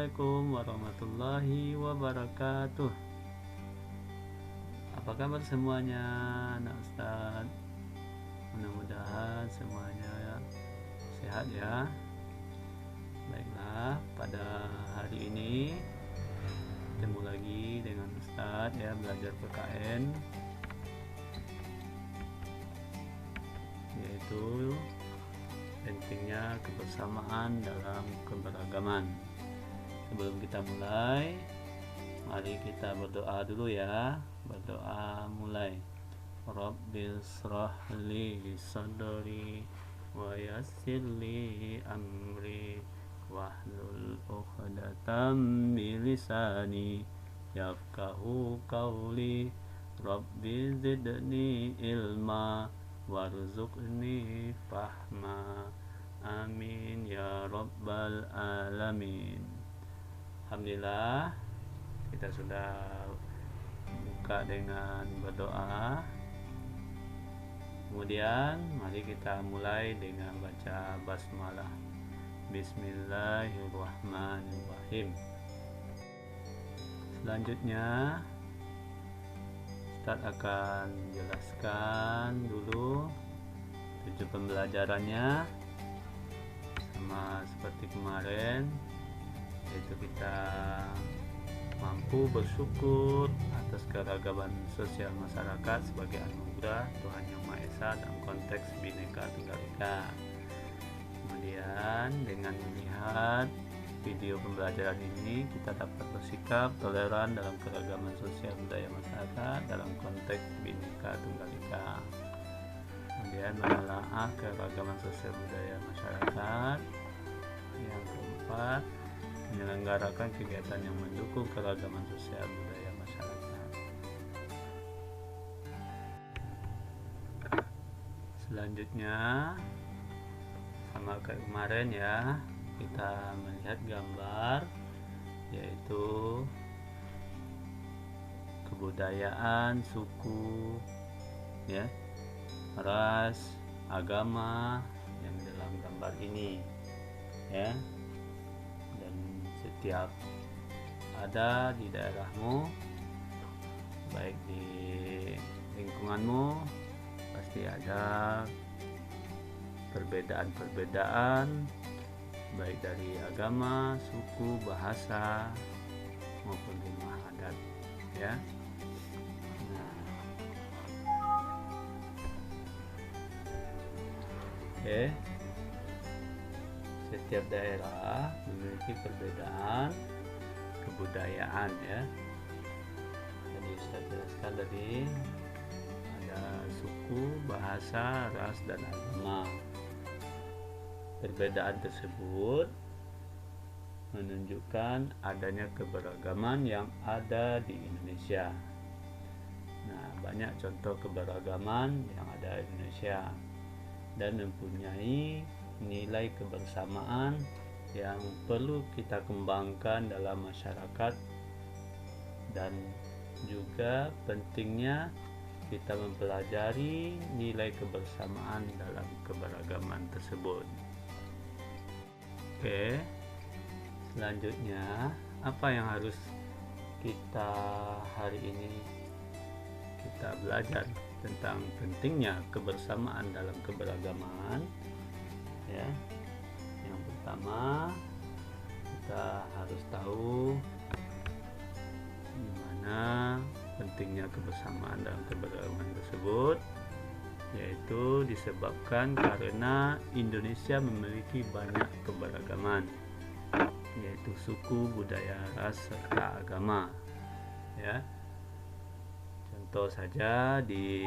Assalamualaikum warahmatullahi wabarakatuh. Apa kabar semuanya, anak Ustadz? Mudah-mudahan semuanya sehat ya. Baiklah, pada hari ini ketemu lagi dengan Ustadz ya, belajar PKN, yaitu pentingnya kebersamaan dalam keberagaman. Sebelum kita mulai, mari kita berdoa dulu ya. Berdoa mulai. Rabbil shrah li sadri wa yassir li amri wahlul 'uqdatam min lisani yafqahu qawli. Rabbi zidni ilma warzuqni fahma. Amin ya rabbal alamin. Alhamdulillah, kita sudah buka dengan berdoa. Kemudian mari kita mulai dengan baca basmalah. Bismillahirrahmanirrahim. Selanjutnya Ustadz akan jelaskan dulu tujuan pembelajarannya, sama seperti kemarin, yaitu kita mampu bersyukur atas keragaman sosial masyarakat sebagai anugerah Tuhan Yang Maha Esa dalam konteks Bhinneka Tunggal Ika. Kemudian dengan melihat video pembelajaran ini, kita dapat bersikap toleran dalam keragaman sosial budaya masyarakat dalam konteks Bhinneka Tunggal Ika. Kemudian menelaah keragaman sosial budaya masyarakat. Yang keempat, menyelenggarakan kegiatan yang mendukung keragaman sosial budaya masyarakat. Selanjutnya, sama kayak kemarin ya, kita melihat gambar, yaitu kebudayaan, suku, ya, ras, agama yang dalam gambar ini, ya. Setiap ada di daerahmu, baik di lingkunganmu, pasti ada perbedaan-perbedaan, baik dari agama, suku, bahasa maupun rumah adat, ya. Nah, oke. Setiap daerah memiliki perbedaan kebudayaan ya. Jadi saya jelaskan tadi ada suku, bahasa, ras, dan agama. Perbedaan tersebut menunjukkan adanya keberagaman yang ada di Indonesia. Nah, banyak contoh keberagaman yang ada di Indonesia dan mempunyai nilai kebersamaan yang perlu kita kembangkan dalam masyarakat, dan juga pentingnya kita mempelajari nilai kebersamaan dalam keberagaman tersebut. Oke, selanjutnya apa yang harus kita hari ini kita belajar tentang pentingnya kebersamaan dalam keberagaman. Ya, yang pertama kita harus tahu gimana pentingnya kebersamaan dalam keberagaman tersebut, yaitu disebabkan karena Indonesia memiliki banyak keberagaman, yaitu suku, budaya, ras, serta agama. Ya, contoh saja di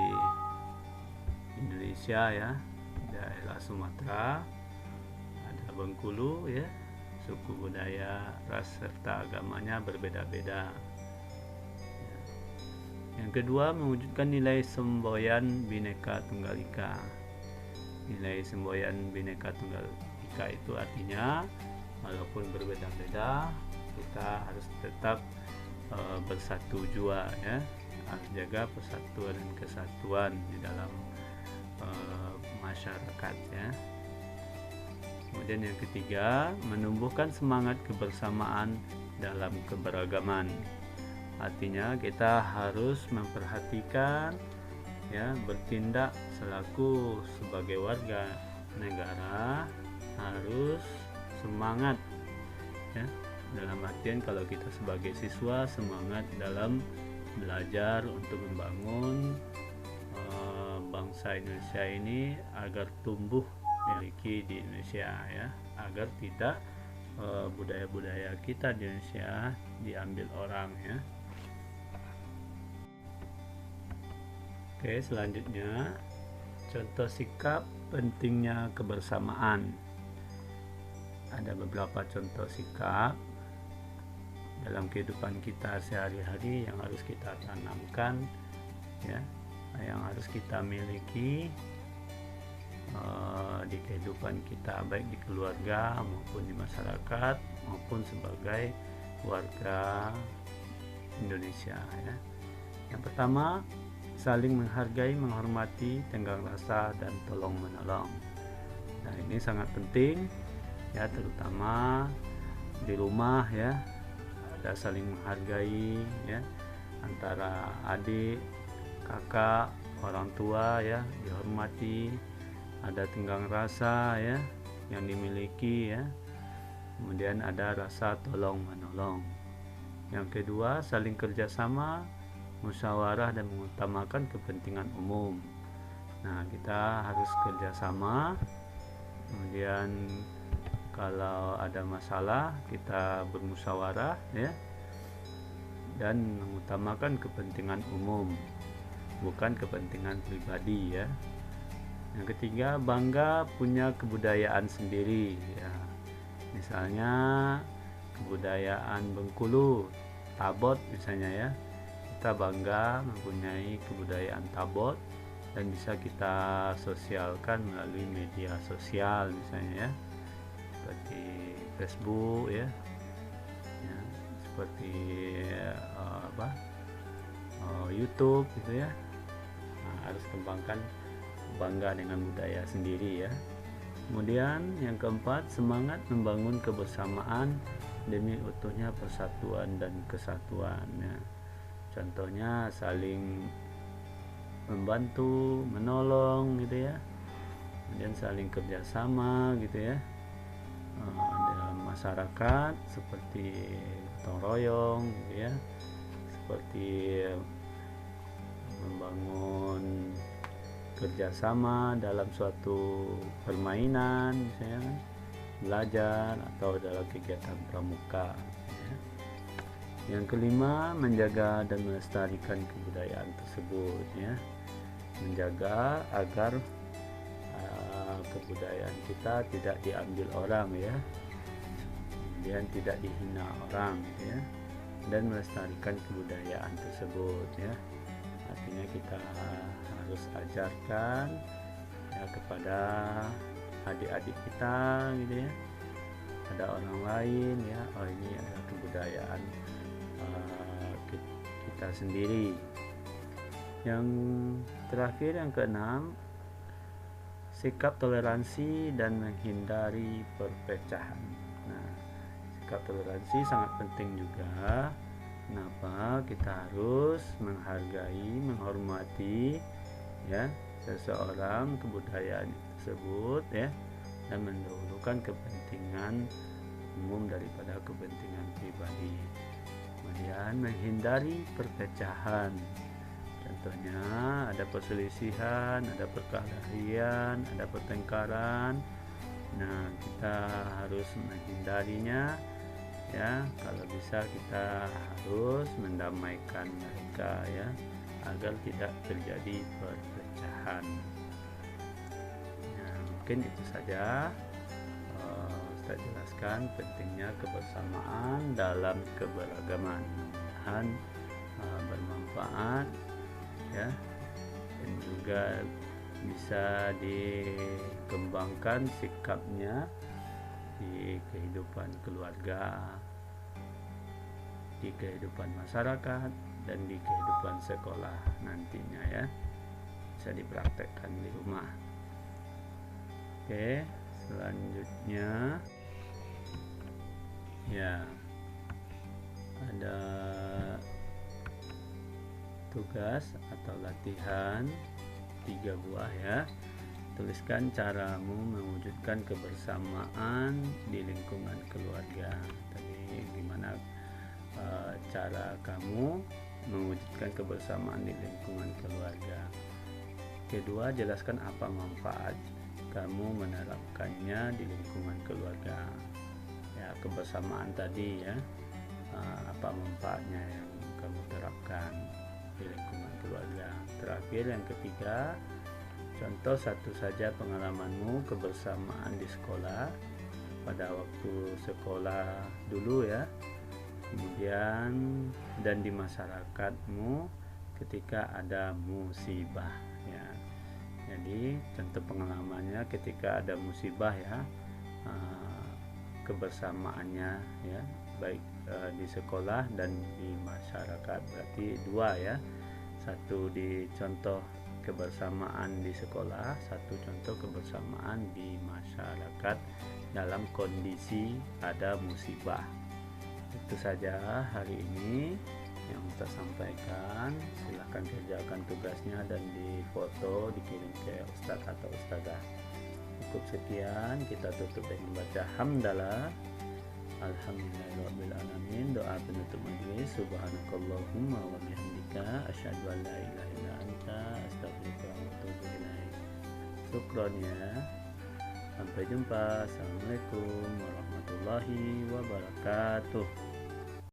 Indonesia ya, daerah Sumatera ada Bengkulu ya, suku, budaya, ras, serta agamanya berbeda-beda. Ya. Yang kedua, mewujudkan nilai semboyan Bhinneka Tunggal Ika. Nilai semboyan Bhinneka Tunggal Ika itu artinya walaupun berbeda-beda, kita harus tetap bersatu jua ya, harus jaga persatuan dan kesatuan di dalam masyarakat ya. Kemudian yang ketiga, menumbuhkan semangat kebersamaan dalam keberagaman. Artinya kita harus memperhatikan, ya, bertindak selaku sebagai warga negara harus semangat, ya, dalam artian kalau kita sebagai siswa semangat dalam belajar untuk membangun bangsa Indonesia ini agar tumbuh memiliki di Indonesia, ya, agar tidak budaya-budaya kita di Indonesia diambil orang, ya. Oke, selanjutnya contoh sikap pentingnya kebersamaan. Ada beberapa contoh sikap dalam kehidupan kita sehari-hari yang harus kita tanamkan, ya, yang harus kita miliki di kehidupan kita, baik di keluarga maupun di masyarakat maupun sebagai warga Indonesia, ya. Yang pertama, saling menghargai, menghormati, tenggang rasa, dan tolong menolong. Nah, ini sangat penting, ya, terutama di rumah, ya, ada saling menghargai, ya, antara adik, kakak, orang tua, ya, dihormati, ada tenggang rasa, ya, yang dimiliki, ya. Kemudian ada rasa tolong menolong. Yang kedua, saling kerjasama, musyawarah, dan mengutamakan kepentingan umum. Nah, kita harus kerjasama. Kemudian kalau ada masalah kita bermusyawarah, ya, dan mengutamakan kepentingan umum, bukan kepentingan pribadi, ya. Yang ketiga, bangga punya kebudayaan sendiri, ya. Misalnya kebudayaan Bengkulu, Tabot misalnya, ya. Kita bangga mempunyai kebudayaan Tabot dan bisa kita sosialkan melalui media sosial misalnya, ya, seperti Facebook, ya, seperti YouTube gitu, ya. Nah, harus kembangkan bangga dengan budaya sendiri, ya. Kemudian yang keempat, semangat membangun kebersamaan demi utuhnya persatuan dan kesatuan, ya. Contohnya saling membantu, menolong gitu, ya. Kemudian saling kerjasama gitu, ya, dalam masyarakat seperti gotong royong gitu, ya, seperti membangun kerjasama dalam suatu permainan misalnya, belajar atau dalam kegiatan pramuka, ya. Yang kelima, menjaga dan melestarikan kebudayaan tersebut, ya. Menjaga agar kebudayaan kita tidak diambil orang, ya, kemudian tidak dihina orang, ya, dan melestarikan kebudayaan tersebut, ya. Artinya kita harus ajarkan, ya, kepada adik-adik kita gitu, ya, ada orang lain, ya, oh ini adalah kebudayaan kita sendiri. Yang terakhir, yang keenam, sikap toleransi dan menghindari perpecahan. Nah, sikap toleransi sangat penting juga. Kenapa? Kita harus menghargai, menghormati, ya, seseorang, kebudayaan tersebut, ya, dan mendahulukan kepentingan umum daripada kepentingan pribadi. Kemudian menghindari perpecahan. Contohnya ada perselisihan, ada perkelahian, ada pertengkaran. Nah, kita harus menghindarinya, ya. Kalau bisa kita harus mendamaikan mereka, ya, agar tidak terjadi perpecahan. Nah, mungkin itu saja Ustaz jelaskan pentingnya kebersamaan dalam keberagaman. Mudah-mudahan bermanfaat, ya, dan juga bisa dikembangkan sikapnya di kehidupan keluarga, di kehidupan masyarakat, dan di kehidupan sekolah nantinya, ya, bisa dipraktekkan di rumah. Oke, Selanjutnya ya, ada tugas atau latihan 3 buah ya. Tuliskan caramu mewujudkan kebersamaan di lingkungan keluarga. Tadi gimana cara kamu mewujudkan kebersamaan di lingkungan keluarga. Kedua, jelaskan apa manfaat kamu menerapkannya di lingkungan keluarga. Ya, kebersamaan tadi ya, apa manfaatnya yang kamu terapkan di lingkungan keluarga. Terakhir, yang ketiga, contoh satu saja pengalamanmu kebersamaan di sekolah pada waktu sekolah dulu ya, kemudian dan di masyarakatmu ketika ada musibah ya. Jadi contoh pengalamannya ketika ada musibah ya, kebersamaannya ya, baik di sekolah dan di masyarakat. Berarti 2 ya, satu di contoh kebersamaan di sekolah, satu contoh kebersamaan di masyarakat dalam kondisi ada musibah. Itu saja hari ini yang saya sampaikan. Silahkan kerjakan tugasnya dan difoto, dikirim ke Ustadz atau Ustazah. Cukup sekian, kita tutup dengan baca hamdalah. Alhamdulillahirrabbilalamin. Doa penutup majelis. Subhanakallahumma wa bihamdika asyhadu an la ilaha illa anta astaghfiruka wa atubu ilaik. Syukron ya. Sampai jumpa. Assalamualaikum warahmatullahi wabarakatuh.